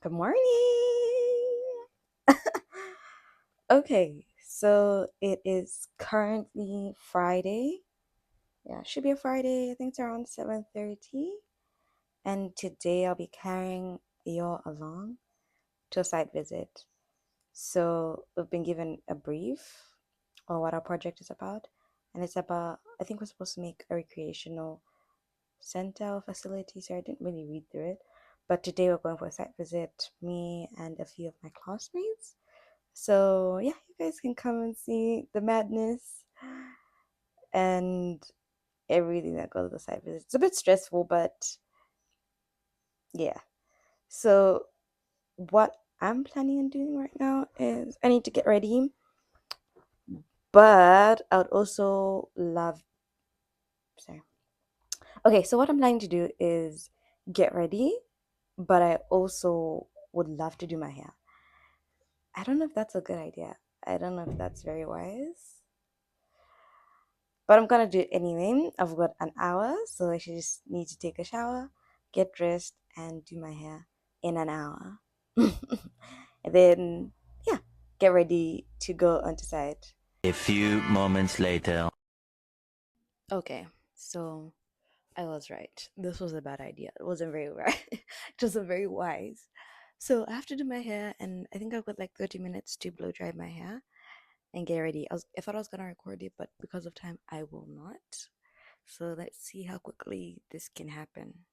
Good morning. Okay, so it is currently Friday. Yeah, it should be a Friday. I think it's around 7:30. And today I'll be carrying you along to a site visit. So we've been given a brief on what our project is about. And it's about, I think we're supposed to make a recreational center or facility, so I didn't really read through it. But today we're going for a site visit, me and a few of my classmates. So yeah, you guys can come and see the madness and everything that goes with the site visit. It's a bit stressful, but yeah. So what I'm planning on doing right now is I need to get ready, but I would also love. Sorry. Okay, so what I'm planning to do is get ready, but I also would love to do my hair. I don't know if that's a good idea. I don't know if that's very wise. But I'm gonna do it anyway. I've got an hour, so I should just need to take a shower, get dressed, and do my hair in an hour. And then, yeah, get ready to go onto site. A few moments later. Okay, so I was right. This was a bad idea. It wasn't very right. It wasn't very wise. So I have to do my hair, and I think I've got like 30 minutes to blow dry my hair and get ready. I thought I was gonna record it, but because of time, I will not. So let's see how quickly this can happen.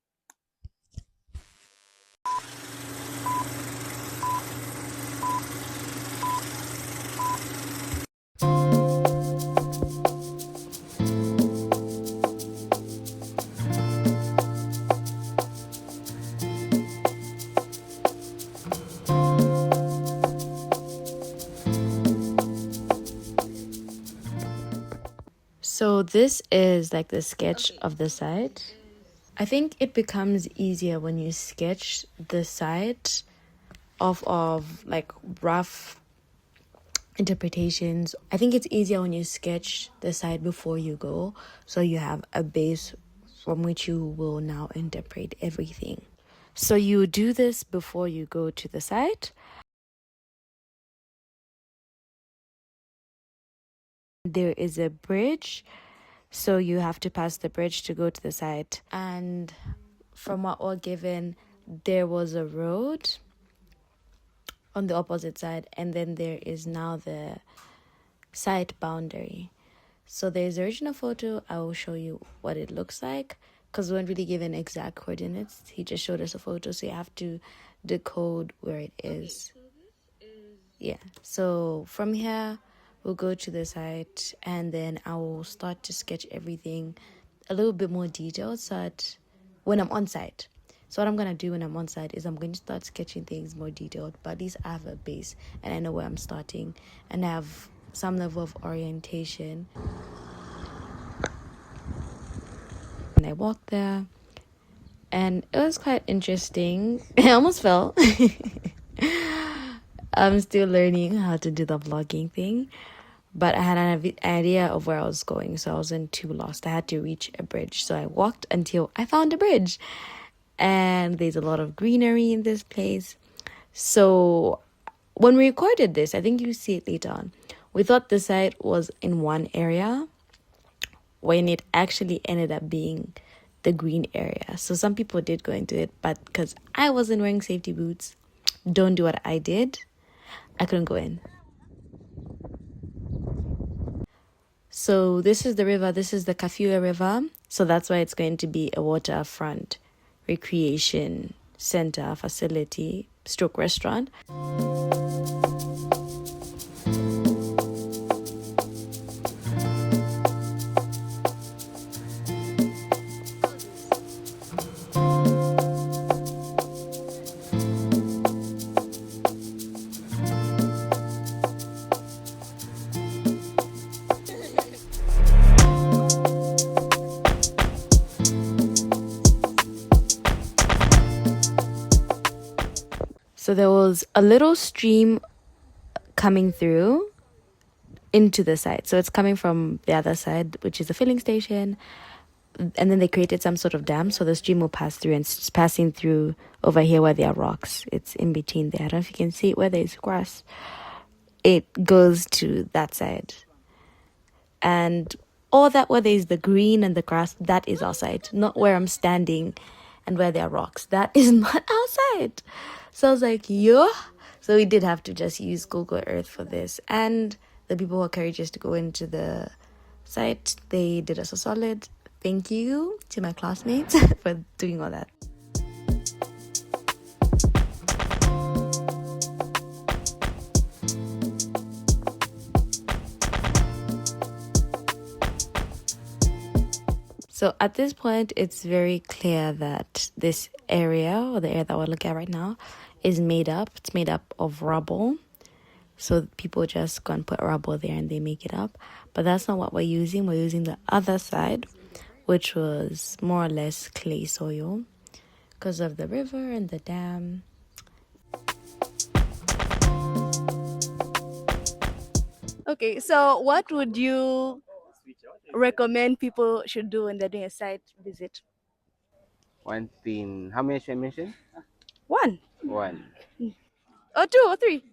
So this is like the sketch of the site. I think it becomes easier when you sketch the site off of like rough interpretations. I think it's easier when you sketch the site before you go, so you have a base from which you will now interpret everything. So you do this before you go to the site. There is a bridge, so you have to pass the bridge to go to the site. And from what we're given, there was a road on the opposite side, and then there is now the site boundary. So there's the original photo. I will show you what it looks like, because we weren't really given exact coordinates. He just showed us a photo, so you have to decode where it is. Yeah, so from here we'll go to the site, and then I will start to sketch everything a little bit more detailed, so that when I'm on site. So what I'm gonna do when I'm on site is I'm going to start sketching things more detailed, but at least I have a base and I know where I'm starting and I have some level of orientation. And I walked there, and it was quite interesting. I almost fell. I'm still learning how to do the vlogging thing, but I had an idea of where I was going, so I wasn't too lost. I had to reach a bridge, so I walked until I found a bridge, and there's a lot of greenery in this place. So when we recorded this, I think you see it later on, we thought the site was in one area when it actually ended up being the green area. So some people did go into it, but because I wasn't wearing safety boots, don't do what I did, I couldn't go in. So this is the river. This is the Kafua River. So that's why it's going to be a waterfront recreation center facility stroke restaurant. So there was a little stream coming through into the site. So it's coming from the other side, which is the filling station. and then they created some sort of dam so the stream will pass through, and it's passing through over here where there are rocks. It's in between there. I don't know if you can see it where there's grass. It goes to that side. And all that where there's the green and the grass, that is outside, not where I'm standing and where there are rocks. That is not outside. So I was like, yo. So we did have to just use Google Earth for this. And the people who are courageous to go into the site, they did us a solid. Thank you to my classmates for doing all that. So at this point, it's very clear that this area, or the area that we're looking at right now, is made up. It's made up of rubble. So people just go and put rubble there and they make it up. But that's not what we're using. We're using the other side, which was more or less clay soil because of the river and the dam. Okay, so what would you recommend people should do when they're doing a site visit? One thing, how many should I mention? One One. or two or three.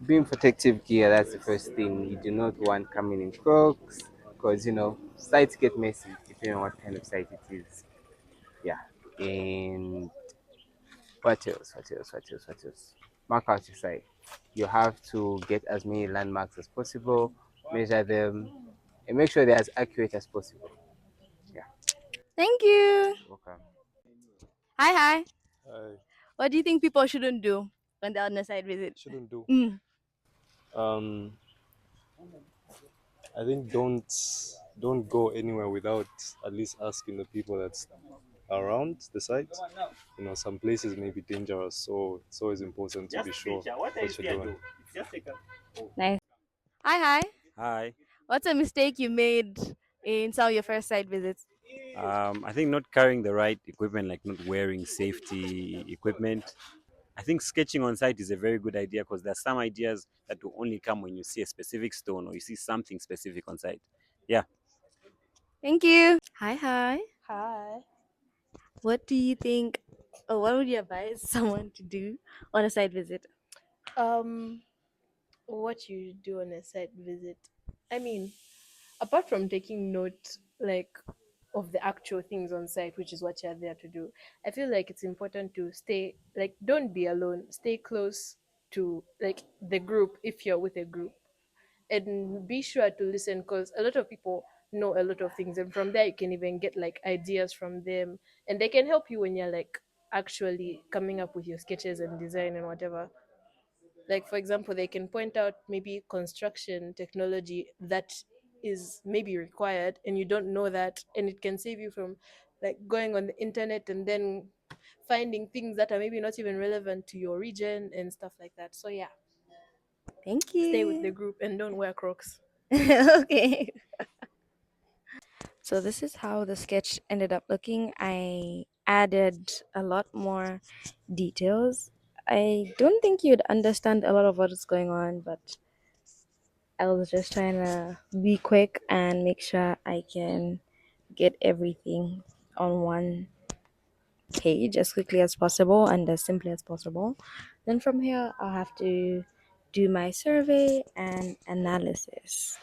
Being protective gear, that's the first thing. You do not want coming in croaks because sites get messy depending on what kind of site it is. Yeah. And what else? What else? What else? What else? Mark out your site. You have to get as many landmarks as possible, measure them, and make sure they're as accurate as possible. Yeah. Thank you. Welcome. Hi, hi. I What do you think people shouldn't do when they're on a site visit? shouldn't do. Mm. Um, I think don't go anywhere without at least asking the people that's around the site. Some places may be dangerous, so it's always important to be sure what you're doing. Nice. Hi, hi. Hi. What's a mistake you made in some of your first site visits? I think not carrying the right equipment, like not wearing safety equipment. I think sketching on site is a very good idea because there are some ideas that will only come when you see a specific stone or you see something specific on site. Yeah. Thank you. Hi, hi. Hi. What do you think, or what would you advise someone to do on a site visit? Um, what you do on a site visit? I mean, apart from taking note, like, of the actual things on site, which is what you're there to do, I feel like it's important to stay, like, don't be alone. Stay close to, like, the group if you're with a group, and be sure to listen because a lot of people know a lot of things, and from there you can even get like ideas from them, and they can help you when you're like actually coming up with your sketches and design and whatever. Like, for example, they can point out maybe construction technology that is maybe required and you don't know that, and it can save you from like going on the internet and then finding things that are maybe not even relevant to your region and stuff like that. So yeah, Thank stay with the you. group and don't wear crocs. Okay. So this is how the sketch ended up looking. I added a lot more details. I don't think you'd understand a lot of what is going on, but I was just trying to be quick and make sure I can get everything on one page as quickly as possible and as simply as possible. Then from here, I'll have to do my survey and analysis.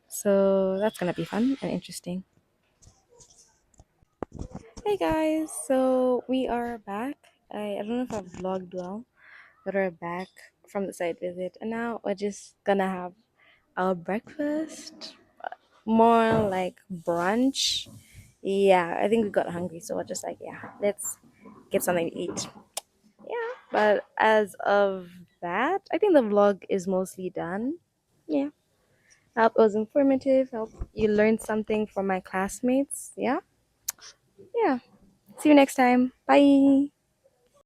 So that's gonna be fun and interesting. Hey guys, so we are back. I don't know if I've vlogged well, but we're back from the site visit, and now we're just gonna have our breakfast, more like brunch. Yeah, I think we got hungry, so we're just like, yeah, let's get something to eat. Yeah, but as of that, I think the vlog is mostly done. Yeah, I hope it was informative. I hope you learned something from my classmates. Yeah, yeah. See you next time. Bye.